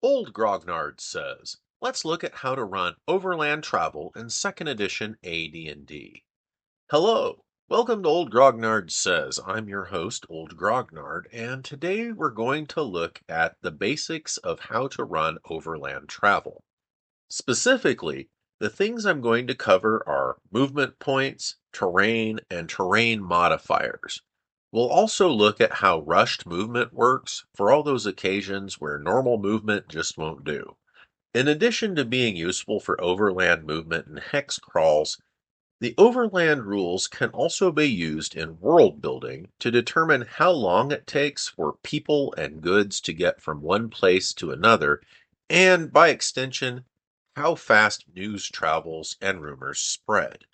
Old Grognard says, let's look at how to run Overland Travel in 2nd edition AD&D. Hello, welcome to Old Grognard Says. I'm your host, Old Grognard, and today we're going to look at the basics of how to run Overland Travel. Specifically, the things I'm going to cover are movement points, terrain, and terrain modifiers. We'll also look at how rushed movement works for all those occasions where normal movement just won't do. In addition to being useful for overland movement and hex crawls, the overland rules can also be used in world building to determine how long it takes for people and goods to get from one place to another, and by extension, how fast news travels and rumors spread.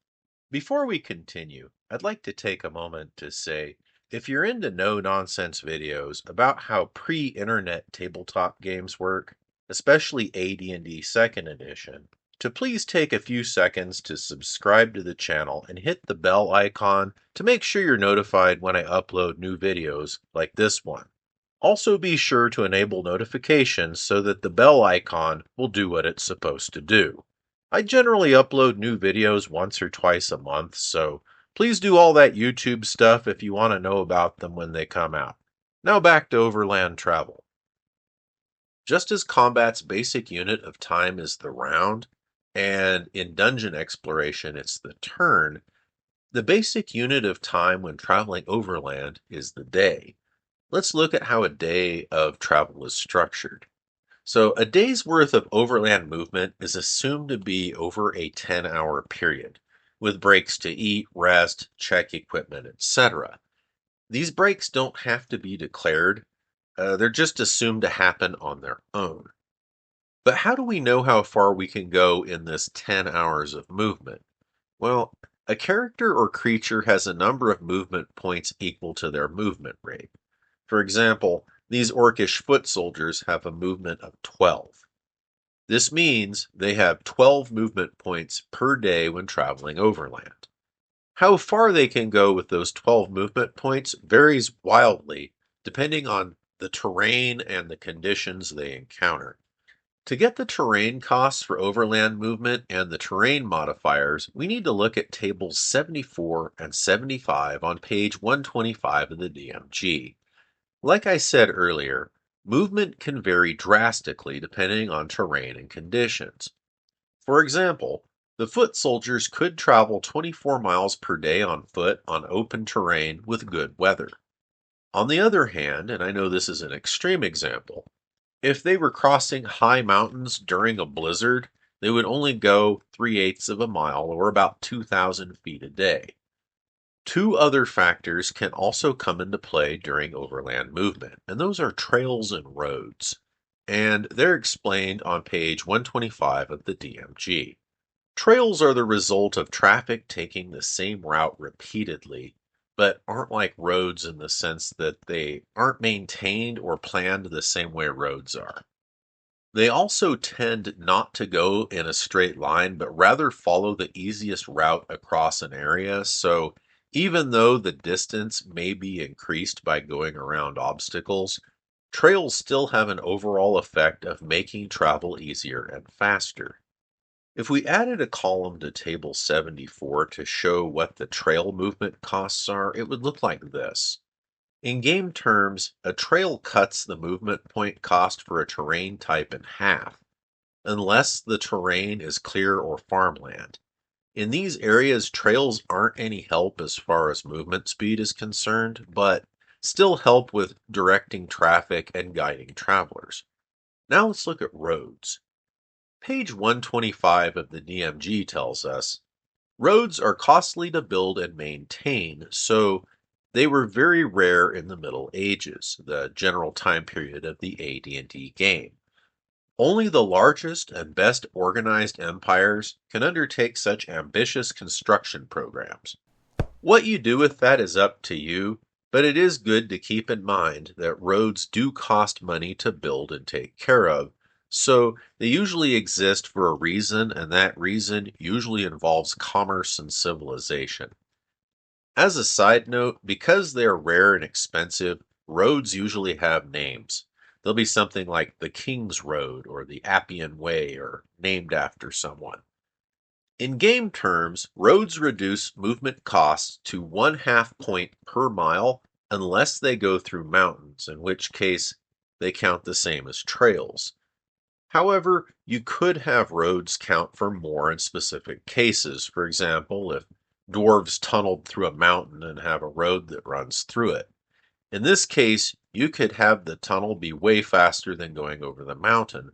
Before we continue, I'd like to take a moment to say if you're into no nonsense videos about how pre-internet tabletop games work, especially AD&D 2nd edition, to please take a few seconds to subscribe to the channel and hit the bell icon to make sure you're notified when I upload new videos like this one. Also be sure to enable notifications so that the bell icon will do what it's supposed to do. I generally upload new videos once or twice a month, so please do all that YouTube stuff if you want to know about them when they come out. Now back to Overland Travel. Just as combat's basic unit of time is the round, and in dungeon exploration it's the turn, the basic unit of time when traveling overland is the day. Let's look at how a day of travel is structured. So, a day's worth of overland movement is assumed to be over a 10-hour period, with breaks to eat, rest, check equipment, etc. These breaks don't have to be declared, they're just assumed to happen on their own. But how do we know how far we can go in this 10 hours of movement? Well, a character or creature has a number of movement points equal to their movement rate. For example, these orcish foot soldiers have a movement of 12. This means they have 12 movement points per day when traveling overland. How far they can go with those 12 movement points varies wildly depending on the terrain and the conditions they encounter. To get the terrain costs for overland movement and the terrain modifiers, we need to look at tables 74 and 75 on page 125 of the DMG. Like I said earlier, movement can vary drastically depending on terrain and conditions. For example, the foot soldiers could travel 24 miles per day on foot on open terrain with good weather. On the other hand, and I know this is an extreme example, if they were crossing high mountains during a blizzard, they would only go 3/8 of a mile or about 2,000 feet a day. Two other factors can also come into play during overland movement, and those are trails and roads. And they're explained on page 125 of the DMG. Trails are the result of traffic taking the same route repeatedly, but aren't like roads in the sense that they aren't maintained or planned the same way roads are. They also tend not to go in a straight line, but rather follow the easiest route across an area. So even though the distance may be increased by going around obstacles, trails still have an overall effect of making travel easier and faster. If we added a column to table 74 to show what the trail movement costs are, it would look like this. In game terms, a trail cuts the movement point cost for a terrain type in half, unless the terrain is clear or farmland. In these areas, trails aren't any help as far as movement speed is concerned, but still help with directing traffic and guiding travelers. Now let's look at roads. Page 125 of the DMG tells us, roads are costly to build and maintain, so they were very rare in the Middle Ages, the general time period of the AD&D game. Only the largest and best organized empires can undertake such ambitious construction programs. What you do with that is up to you, but it is good to keep in mind that roads do cost money to build and take care of, so they usually exist for a reason, and that reason usually involves commerce and civilization. As a side note, because they are rare and expensive, roads usually have names. They'll be something like the King's Road or the Appian Way or named after someone. In game terms, roads reduce movement costs to 1/2 point per mile unless they go through mountains, in which case they count the same as trails. However, you could have roads count for more in specific cases. For example, if dwarves tunneled through a mountain and have a road that runs through it. In this case, you could have the tunnel be way faster than going over the mountain.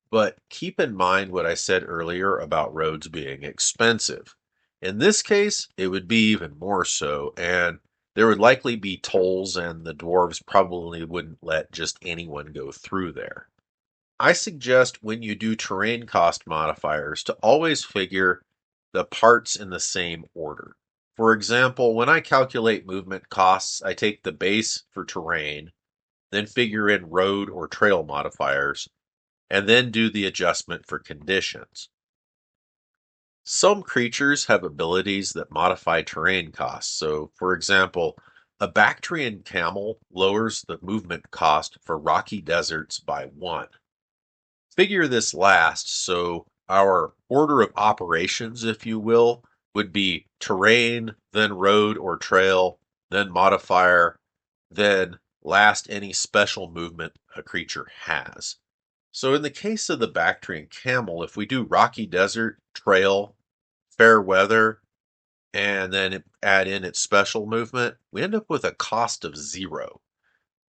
But keep in mind what I said earlier about roads being expensive. In this case, it would be even more so, and there would likely be tolls, and the dwarves probably wouldn't let just anyone go through there. I suggest when you do terrain cost modifiers to always figure the parts in the same order. For example, when I calculate movement costs, I take the base for terrain, then figure in road or trail modifiers, and then do the adjustment for conditions. Some creatures have abilities that modify terrain costs. So, for example, a Bactrian camel lowers the movement cost for rocky deserts by 1. Figure this last, so our order of operations, if you will, would be terrain, then road or trail, then modifier, then last any special movement a creature has. So in the case of the Bactrian camel, if we do rocky desert, trail, fair weather, and then add in its special movement, we end up with a cost of 0.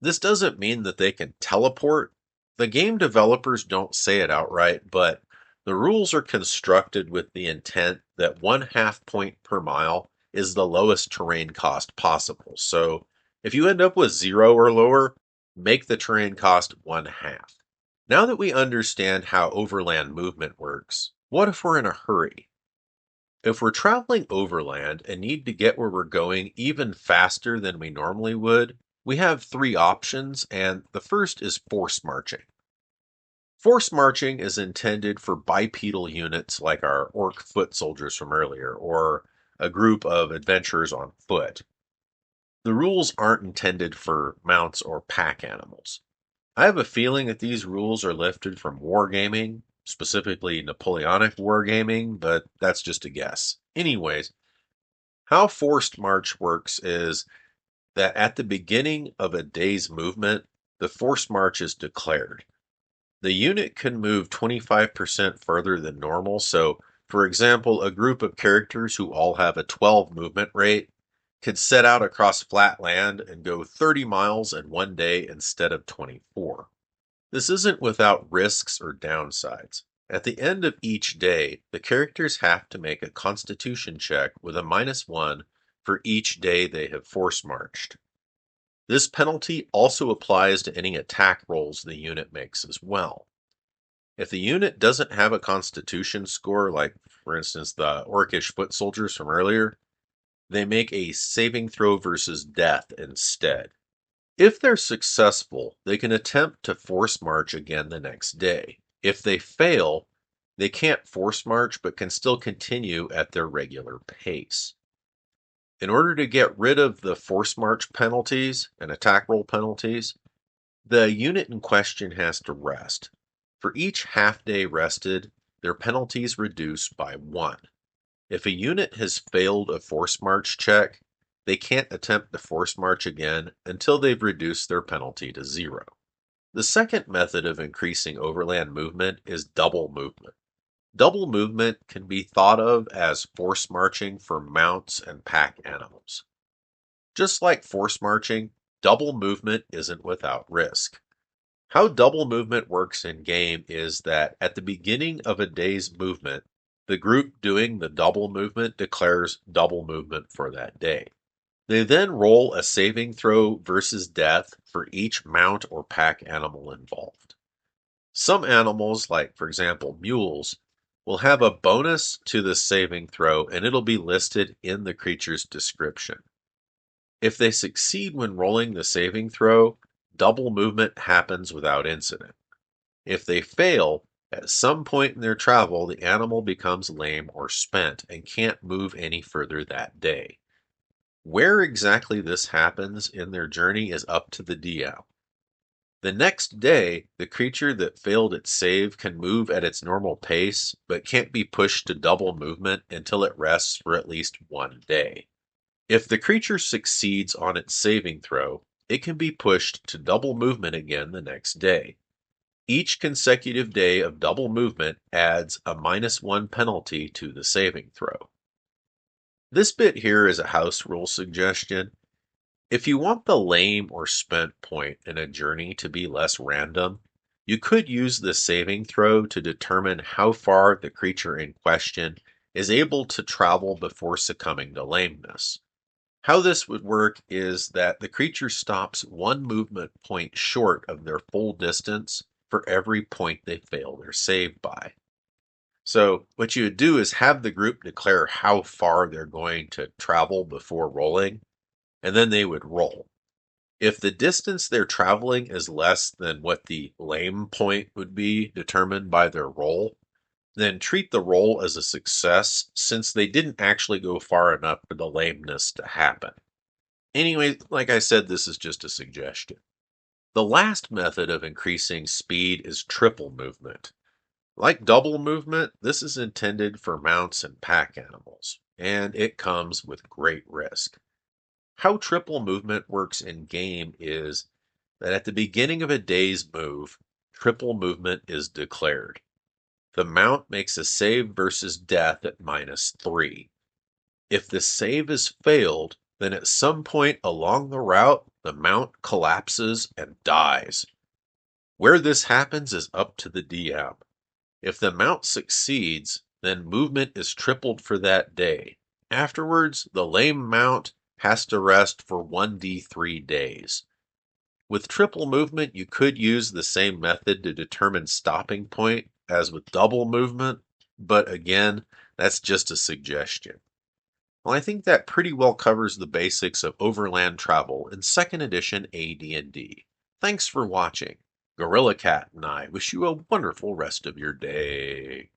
This doesn't mean that they can teleport. The game developers don't say it outright, but the rules are constructed with the intent that 1/2 point per mile is the lowest terrain cost possible. So if you end up with 0 or lower, make the terrain cost 1/2. Now that we understand how overland movement works, what if we're in a hurry? If we're traveling overland and need to get where we're going even faster than we normally would, we have 3 options, and the first is force marching. Force marching is intended for bipedal units like our orc foot soldiers from earlier, or a group of adventurers on foot. The rules aren't intended for mounts or pack animals. I have a feeling that these rules are lifted from wargaming, specifically Napoleonic wargaming, but that's just a guess. Anyways, how forced march works is that at the beginning of a day's movement, the forced march is declared. The unit can move 25% further than normal, so, for example, a group of characters who all have a 12 movement rate could set out across flat land and go 30 miles in one day instead of 24. This isn't without risks or downsides. At the end of each day, the characters have to make a constitution check with a -1 for each day they have force marched. This penalty also applies to any attack rolls the unit makes as well. If the unit doesn't have a constitution score, like for instance the orcish foot soldiers from earlier, they make a saving throw versus death instead. If they're successful, they can attempt to force march again the next day. If they fail, they can't force march but can still continue at their regular pace. In order to get rid of the force march penalties and attack roll penalties, the unit in question has to rest. For each half day rested, their penalties reduce by 1. If a unit has failed a force march check, they can't attempt to force march again until they've reduced their penalty to 0. The second method of increasing overland movement is double movement. Double movement can be thought of as force marching for mounts and pack animals. Just like force marching, double movement isn't without risk. How double movement works in game is that at the beginning of a day's movement, the group doing the double movement declares double movement for that day. They then roll a saving throw versus death for each mount or pack animal involved. Some animals, like for example mules, will have a bonus to the saving throw and it'll be listed in the creature's description. If they succeed when rolling the saving throw, double movement happens without incident. If they fail, at some point in their travel, the animal becomes lame or spent and can't move any further that day. Where exactly this happens in their journey is up to the DM. The next day, the creature that failed its save can move at its normal pace, but can't be pushed to double movement until it rests for at least 1 day. If the creature succeeds on its saving throw, it can be pushed to double movement again the next day. Each consecutive day of double movement adds a -1 penalty to the saving throw. This bit here is a house rule suggestion. If you want the lame or spent point in a journey to be less random, you could use the saving throw to determine how far the creature in question is able to travel before succumbing to lameness. How this would work is that the creature stops 1 movement point short of their full distance for every point they fail their save by. So, what you would do is have the group declare how far they're going to travel before rolling, and then they would roll. If the distance they're traveling is less than what the lame point would be determined by their roll, then treat the roll as a success since they didn't actually go far enough for the lameness to happen. Anyway, like I said, this is just a suggestion. The last method of increasing speed is triple movement. Like double movement, this is intended for mounts and pack animals, and it comes with great risk. How triple movement works in game is that at the beginning of a day's move, triple movement is declared. The mount makes a save versus death at -3. If the save is failed, then at some point along the route, the mount collapses and dies. Where this happens is up to the DM. If the mount succeeds, then movement is tripled for that day. Afterwards, the lame mount has to rest for 1d3 days. With triple movement, you could use the same method to determine stopping point as with double movement, but again, that's just a suggestion. Well, I think that pretty well covers the basics of overland travel in 2nd edition AD&D. Thanks for watching. Gorilla Cat and I wish you a wonderful rest of your day.